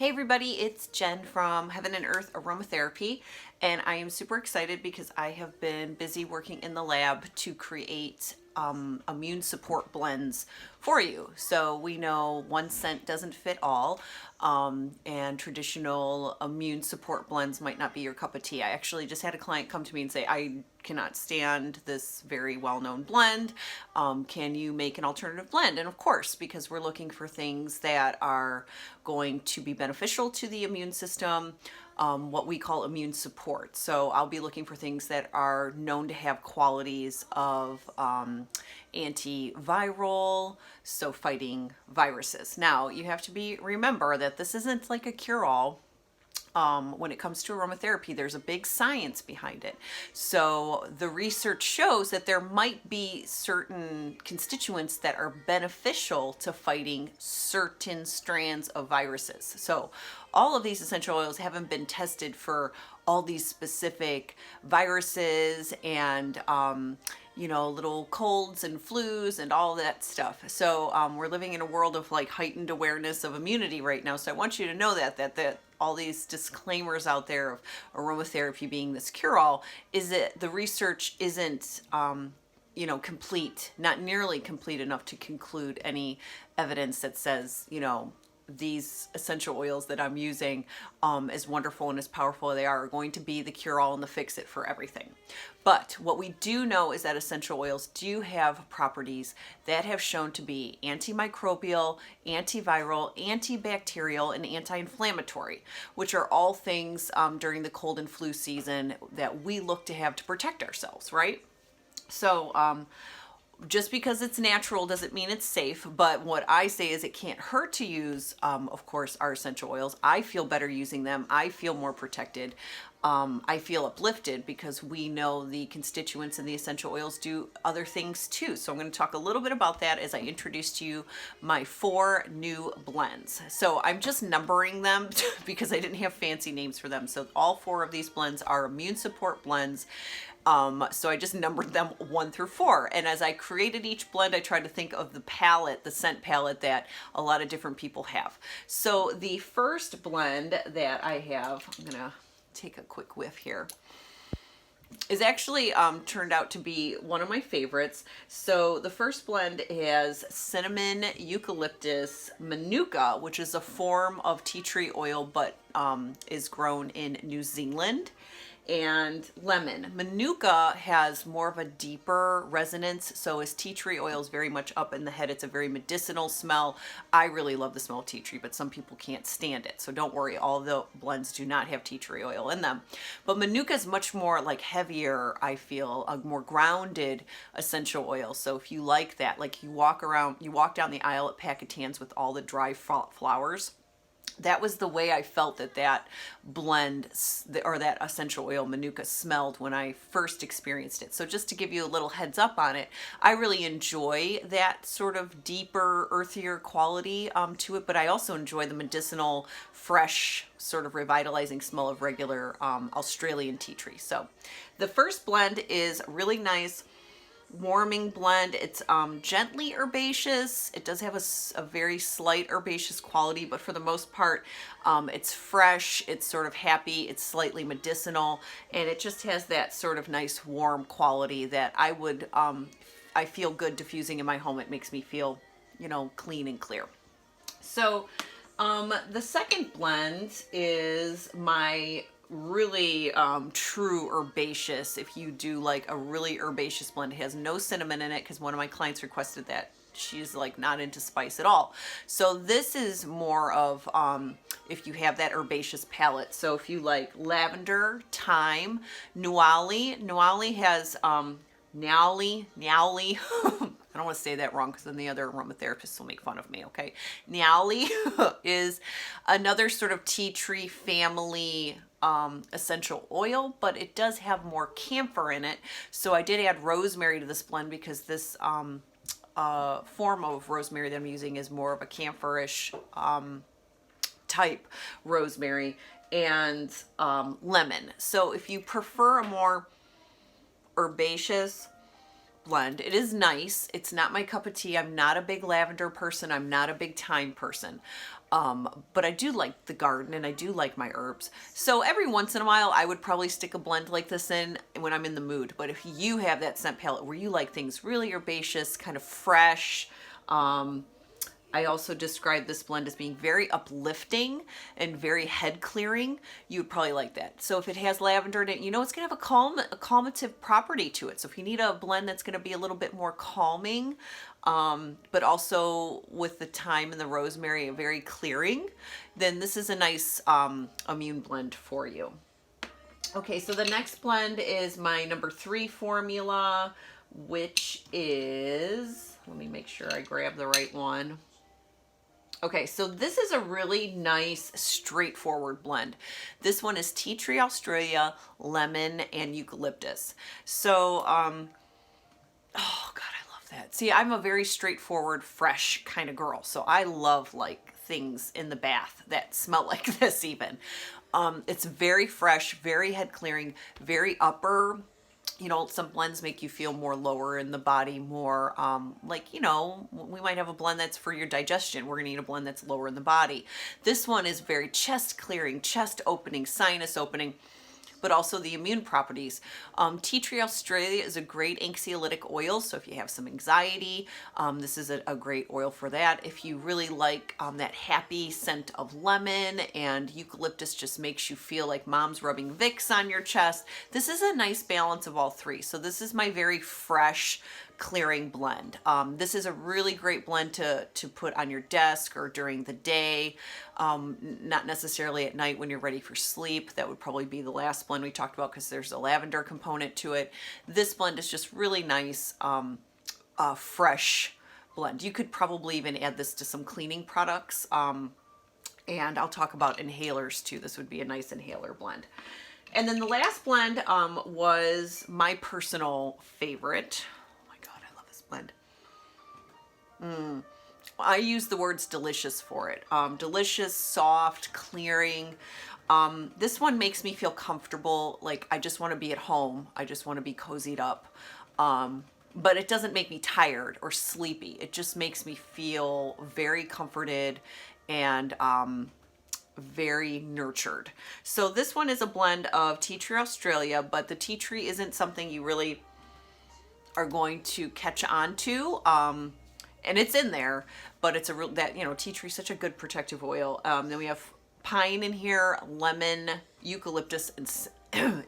Hey everybody, it's Jen from Heaven and Earth Aromatherapy, and I am super excited because I have been busy working in the lab to create immune support blends for you. So we know one scent doesn't fit all, and traditional immune support blends might not be your cup of tea. I actually just had a client come to me and say, I cannot stand this very well-known blend. Can you make an alternative blend? And of course, because we're looking for things that are going to be beneficial to the immune system, what we call immune support. So I'll be looking for things that are known to have qualities of antiviral, so fighting viruses. Now, you have to remember that this isn't like a cure-all. When it comes to aromatherapy, there's a big science behind it. So the research shows that there might be certain constituents that are beneficial to fighting certain strands of viruses. So all of these essential oils haven't been tested for all these specific viruses and little colds and flus and all that stuff. So we're living in a world of like heightened awareness of immunity right now. So I want you to know that all these disclaimers out there of aromatherapy being this cure-all is that the research isn't complete, not nearly complete enough to conclude any evidence that says, these essential oils that I'm using, as wonderful and as powerful as they are going to be the cure-all and the fix-it for everything. But what we do know is that essential oils do have properties that have shown to be antimicrobial, antiviral, antibacterial, and anti-inflammatory, which are all things during the cold and flu season that we look to have to protect ourselves, right? So just because it's natural doesn't mean it's safe, but what I say is it can't hurt to use, of course, our essential oils. I feel better using them. I feel more protected. I feel uplifted because we know the constituents in the essential oils do other things too. So I'm going to talk a little bit about that as I introduce to you my 4 new blends. So I'm just numbering them because I didn't have fancy names for them. So all 4 of these blends are immune support blends. So I just numbered them 1 through 4. And as I created each blend, I tried to think of the palette, the scent palette that a lot of different people have. So the first blend that I have, I'm going to take a quick whiff here, is actually turned out to be one of my favorites. So the first blend has cinnamon, eucalyptus, manuka, which is a form of tea tree oil, but is grown in New Zealand, and lemon. Manuka has more of a deeper resonance, so as tea tree oil is very much up in the head. It's a very medicinal smell. I really love the smell of tea tree, but some people can't stand it. So don't worry, all the blends do not have tea tree oil in them. But Manuka is much more like heavier, I feel, a more grounded essential oil. So if you like that, like you walk down the aisle at Packetans with all the dry flowers, that was the way I felt that blend or that essential oil Manuka smelled when I first experienced it. So just to give you a little heads up on it, I really enjoy that sort of deeper, earthier quality to it, but I also enjoy the medicinal, fresh, sort of revitalizing smell of regular Australian tea tree. So the first blend is really nice, warming blend. It's gently herbaceous. It does have a very slight herbaceous quality, but for the most part, it's fresh, it's sort of happy, it's slightly medicinal, and it just has that sort of nice warm quality that I feel good diffusing in my home. It makes me feel, clean and clear. So the second blend is my really true herbaceous. If you do like a really herbaceous blend, it has no cinnamon in it because one of my clients requested that. She's like not into spice at all. So this is more of if you have that herbaceous palette. So if you like lavender, thyme, nuali has Niauli. I don't want to say that wrong because then the other aromatherapists will make fun of me, okay? Niauli is another sort of tea tree family essential oil, but it does have more camphor in it. So I did add rosemary to this blend because this form of rosemary that I'm using is more of a camphorish type rosemary, and lemon. So if you prefer a more herbaceous blend. It is nice. It's not my cup of tea. I'm not a big lavender person. I'm not a big thyme person. But I do like the garden and I do like my herbs. So every once in a while, I would probably stick a blend like this in when I'm in the mood. But if you have that scent palette where you like things really herbaceous, kind of fresh, I also describe this blend as being very uplifting and very head clearing. You would probably like that. So if it has lavender in it, you know it's gonna have a calmative property to it. So if you need a blend that's gonna be a little bit more calming, but also with the thyme and the rosemary very clearing, then this is a nice immune blend for you. Okay, so the next blend is my number 3 formula, which is, let me make sure I grab the right one. Okay, so this is a really nice, straightforward blend. This one is tea tree Australia, lemon, and eucalyptus. So, oh God, I love that. See, I'm a very straightforward, fresh kind of girl. So I love like things in the bath that smell like this even. It's very fresh, very head clearing, very upper. You know, some blends make you feel more lower in the body, more like, you know, we might have a blend that's for your digestion. We're going to need a blend that's lower in the body. This one is very chest clearing, chest opening, sinus opening, but also the immune properties. Tea tree Australia is a great anxiolytic oil. So if you have some anxiety, this is a great oil for that. If you really like that happy scent of lemon, and eucalyptus just makes you feel like mom's rubbing Vicks on your chest, this is a nice balance of all three. So this is my very fresh, clearing blend. This is a really great blend to put on your desk or during the day, not necessarily at night when you're ready for sleep. That would probably be the last blend we talked about because there's a lavender component to it. This blend is just really nice, fresh blend. You could probably even add this to some cleaning products, and I'll talk about inhalers too. This would be a nice inhaler blend. And then the last blend was my personal favorite. Blend. I use the words delicious for it. Delicious, soft, clearing. This one makes me feel comfortable. Like I just want to be at home. I just want to be cozied up. But it doesn't make me tired or sleepy. It just makes me feel very comforted and very nurtured. So this one is a blend of tea tree Australia, but the tea tree isn't something you really are going to catch on to, and it's in there, but it's a real, that, you know, tea tree is such a good protective oil. Then we have pine in here, lemon, eucalyptus, and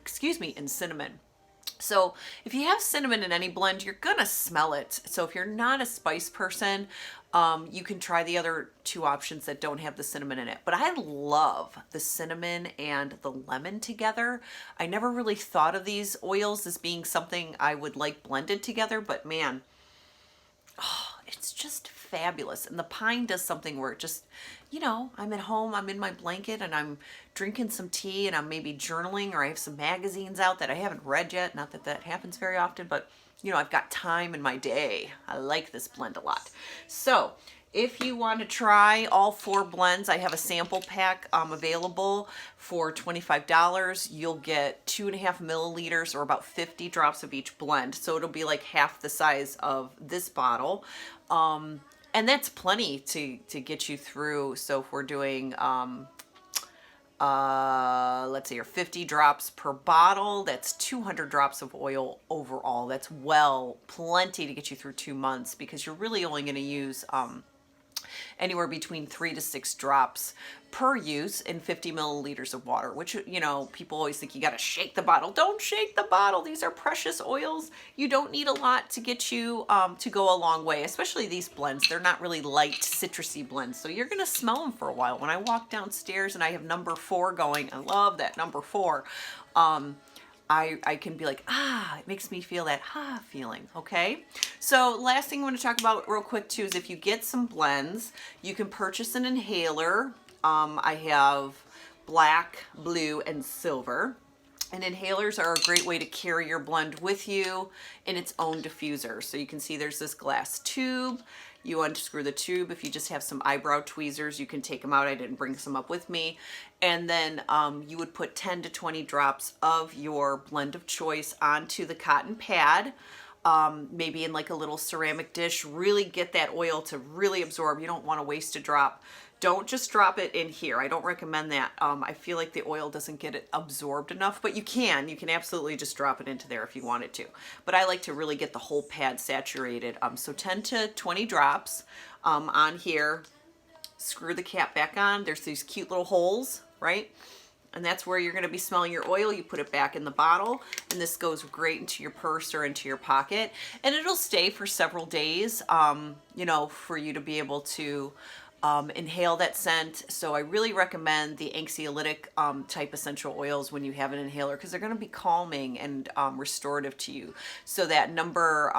excuse me, and cinnamon. So if you have cinnamon in any blend, you're gonna smell it. So if you're not a spice person, you can try the other two options that don't have the cinnamon in it. But I love the cinnamon and the lemon together. I never really thought of these oils as being something I would like blended together, but man, oh, it's just fabulous. And the pine does something where it just, you know, I'm at home, I'm in my blanket, and I'm drinking some tea, and I'm maybe journaling, or I have some magazines out that I haven't read yet. Not that that happens very often, but you know, I've got time in my day. I like this blend a lot. So if you want to try all 4 blends, I have a sample pack available for $25. You'll get 2.5 milliliters or about 50 drops of each blend. So it'll be like half the size of this bottle. And that's plenty to get you through. So if we're doing, let's say, 50 drops per bottle, that's 200 drops of oil overall. That's plenty to get you through 2 months, because you're really only going to use anywhere between 3 to 6 drops per use in 50 milliliters of water, which, you know, people always think you got to shake the bottle. Don't shake the bottle. These are precious oils. You don't need a lot to get you to go a long way, especially these blends. They're not really light citrusy blends, so you're going to smell them for a while. When I walk downstairs and I have number 4 going, I love that number 4. I can be like, it makes me feel that feeling, okay? So last thing I want to talk about real quick too is if you get some blends, you can purchase an inhaler. I have black, blue, and silver. And inhalers are a great way to carry your blend with you in its own diffuser. So you can see there's this glass tube. You unscrew the tube. If you just have some eyebrow tweezers, you can take them out. I didn't bring some up with me. And then you would put 10 to 20 drops of your blend of choice onto the cotton pad. maybe in like a little ceramic dish. Really get that oil to really absorb. You don't want to waste a drop. Don't just drop it in here. I don't recommend that. I feel like the oil doesn't get it absorbed enough, but you can absolutely just drop it into there if you wanted to. But I like to really get the whole pad saturated. So 10 to 20 drops on here. Screw the cap back on. There's these cute little holes, right? And that's where you're going to be smelling your oil. You put it back in the bottle, and this goes great into your purse or into your pocket, and it'll stay for several days, you know, for you to be able to inhale that scent. So I really recommend the anxiolytic type essential oils when you have an inhaler, because they're going to be calming and restorative to you. So that number,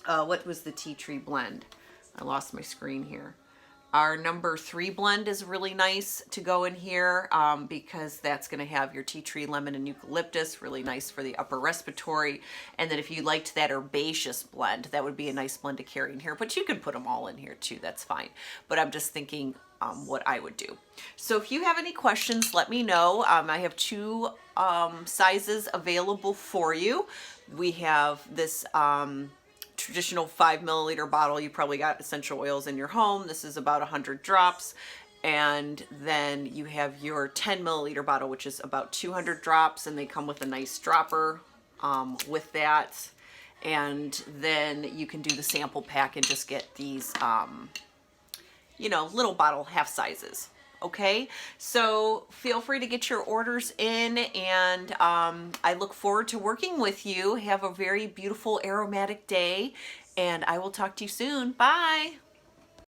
what was the tea tree blend? I lost my screen here. Our number 3 blend is really nice to go in here because that's going to have your tea tree, lemon, and eucalyptus, really nice for the upper respiratory. And then if you liked that herbaceous blend, that would be a nice blend to carry in here. But you can put them all in here too, that's fine. But I'm just thinking what I would do. So if you have any questions, let me know. I have 2 sizes available for you. We have this traditional 5 milliliter bottle. You probably got essential oils in your home. This is about 100 drops. And then you have your 10 milliliter bottle, which is about 200 drops, and they come with a nice dropper with that. And then you can do the sample pack and just get these, you know, little bottle half sizes. Okay, so feel free to get your orders in, and I look forward to working with you. Have a very beautiful aromatic day, and I will talk to you soon. Bye.